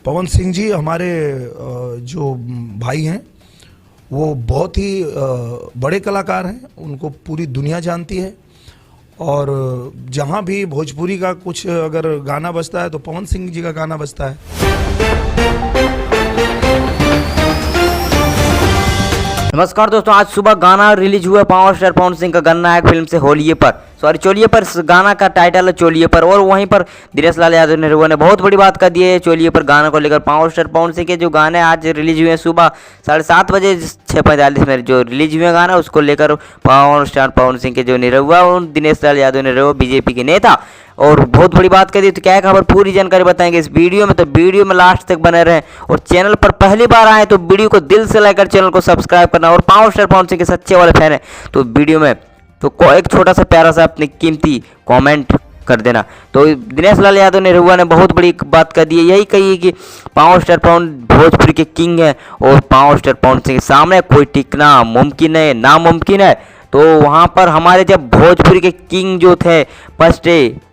पवन सिंह जी हमारे जो भाई हैं वो बहुत ही बड़े कलाकार हैं, उनको पूरी दुनिया जानती है। और जहाँ भी भोजपुरी का कुछ अगर गाना बजता है तो पवन सिंह जी का गाना बजता है। नमस्कार दोस्तों, आज सुबह गाना रिलीज हुआ पावर स्टार पवन सिंह का गन्ना एक फिल्म से होलिये पर, चोलिये पर। गाना का टाइटल है चोलिये पर। और वहीं पर दिनेश लाल यादव ने बहुत बड़ी बात कर दी है चोलिये पर गाना को लेकर। पावर स्टार पवन सिंह के जो गाने आज रिलीज हुए हैं सुबह 7:30 बजे 6:45 में जो रिलीज हुए गाना, उसको लेकर पावर स्टार पवन सिंह के जो निरहुआ और दिनेश लाल यादव निरहुआ बीजेपी के नेता और बहुत बड़ी बात कर दी। तो क्या है खबर, पूरी जानकारी बताएंगे इस वीडियो में, तो वीडियो में लास्ट तक बने रहें। और चैनल पर पहली बार आए तो वीडियो को दिल से लाइक कर चैनल को सब्सक्राइब करना। और पावर स्टार पवन सिंह के सच्चे वाले फैन हैं तो वीडियो में तो एक छोटा सा प्यारा सा अपनी कीमती कमेंट कर देना। तो दिनेश लाल यादव निरहुआ ने बहुत बड़ी बात कर दी है, यही कही है कि पावर स्टार पवन भोजपुरी के किंग है और पावर स्टार पवन सिंह के सामने कोई टिकना मुमकिन है, नामुमकिन है। तो वहाँ पर हमारे जब भोजपुरी के किंग जो थे फर्स्ट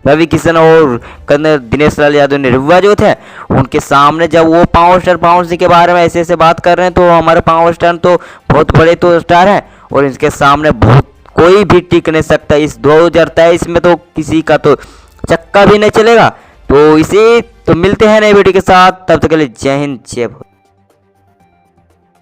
रवि किशन और दिनेश लाल यादव निरहुआ जो थे, उनके सामने जब वो पावर स्टार पवन सिंह के बारे में ऐसे ऐसे बात कर रहे हैं, तो हमारे पावर स्टार तो बहुत बड़े तो स्टार हैं और इसके सामने बहुत कोई भी टिक नहीं सकता। इस 2023 में तो किसी का तो चक्का भी नहीं चलेगा। तो इसी तो मिलते हैं नए वीडियो के साथ, तब तक के लिए जय हिंद जय भारत।